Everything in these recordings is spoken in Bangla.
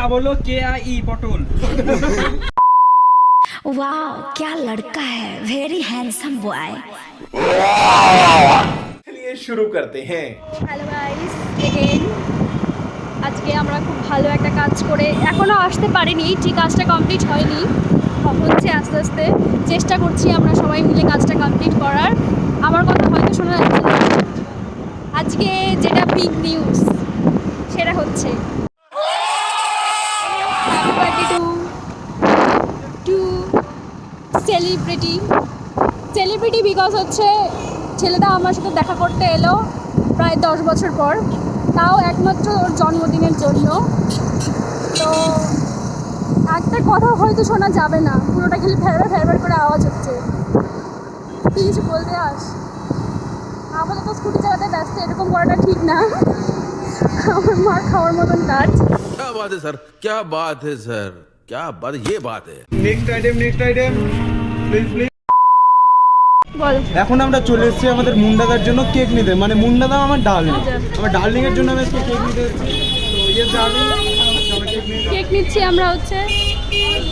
बोलो KIE पटोल। वाह क्या लड़का है, वेरी हैंडसम बॉय। चलिए शुरू करते हैं। হ্যালো গাইস, এগেইন আজকে আমরা খুব ভালো একটা কাজ করে এখনও আসতে পারিনি, ঠিক কাজটা কমপ্লিট হয়নি, হচ্ছে আস্তে আস্তে চেষ্টা করছি আমরা সবাই মিলে কাজটা কমপ্লিট করার। আমার কথা হয়তো শোনা যাচ্ছে না, আজকে যেটা বিগ নিউজ সেটা হচ্ছে happy birthday to celebrity because হচ্ছে ছেলেটা আমার সাথে দেখা করতে এলো প্রায় 10 বছর পর, তাও একমাত্র ওর জন্মদিনের জন্য। তো একটা কথা হয়তো শোনা যাবে না, পুরোটা খালি ফেরবার করে আওয়াজ হচ্ছে। তুই কিছু বলতে আস? আপাতত স্কুটি চালাতে ব্যস্ত, এরকম করাটা ঠিক না। আমার মার খাওয়ার মতন কাজ। क्या बात है सर, क्या बात है सर, क्या बात, ये बात है। Next item please please. বল। এখন আমরা চলে এসেছি আমাদের মুন্ডাদার জন্য কেক নিতে, মানে মুন্ডাদা আমার ডার্লিং, আমার ডার্লিং এর জন্য আমি আজকে কেক নিতে এসেছি। তো ইয়েস ডার্লিং, কেক নিচ্ছি আমরা হচ্ছে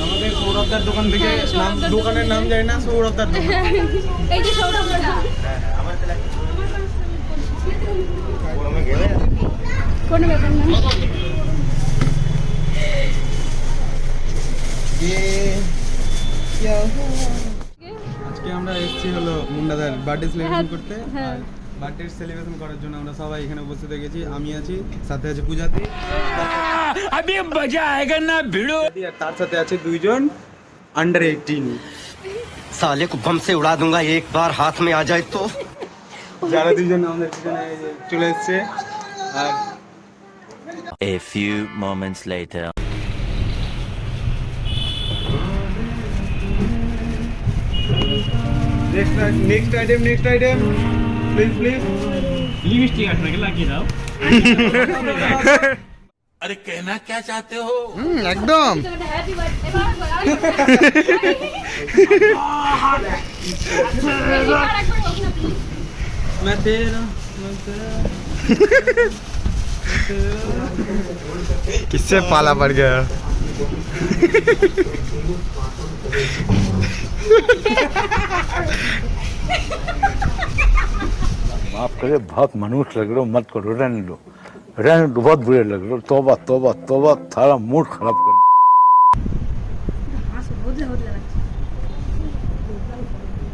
আমাদের সৌরভদার দোকান থেকে, হ্যাঁ, সৌরভদার দোকানের নাম জানি না, সৌরভদার দোকান। এই যে সৌরভদা। কোনো ব্যাপার না। আজকে আমরা এসেছি হলো মুন্ডাদার বার্থডে সেলিব্রেশন করতে। হ্যাঁ। বার্থডে সেলিব্রেশন করার জন্য আমরা সবাই এখানে উপস্থিত হয়ে গেছি। আমি আছি, সাথে আছে পূজাদি, अभी मजा आएगा ना भिड़ो। আর তার সাথে আছে দুইজন আন্ডার 18। साले को बम से उड़ा दूंगा एक बार हाथ में आ जाए तो। যারা দুইজন আমাদের পিছনে চলে এসেছে। আর A few moments later. Next item please. Lipstick आटना के लागी दाও। अरे कहना क्या चाहते हो? একদম হ্যাপি বার্থডে। मैं तेरा किससे पाला पड़ गया? माफ करे, बहुत मनुष्य लग रहे हो, मत करो, रहने दो, बहुत बुरे लग रहे हो। तौबा तौबा तौबा, थारा मूड खराब कर।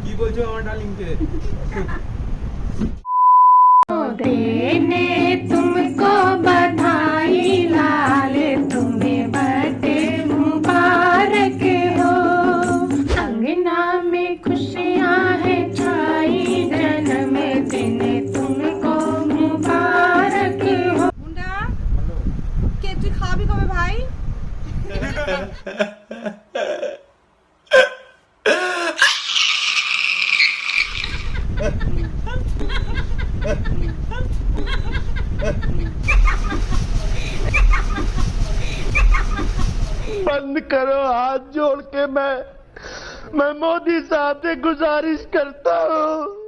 কি বলছো আমার ডার্লিং কে? देने तुमको बधाई लाल, तुम्हें बर्थडे मुबारक हो। अंगना में खुशियां है छाई, जन्मदिन तुमको मुबारक हो। मुंडा के তুই খাবি কবে ভাই? बंद करो, हाथ जोड़ के मैं मोदी साहब से गुजारिश करता हूँ।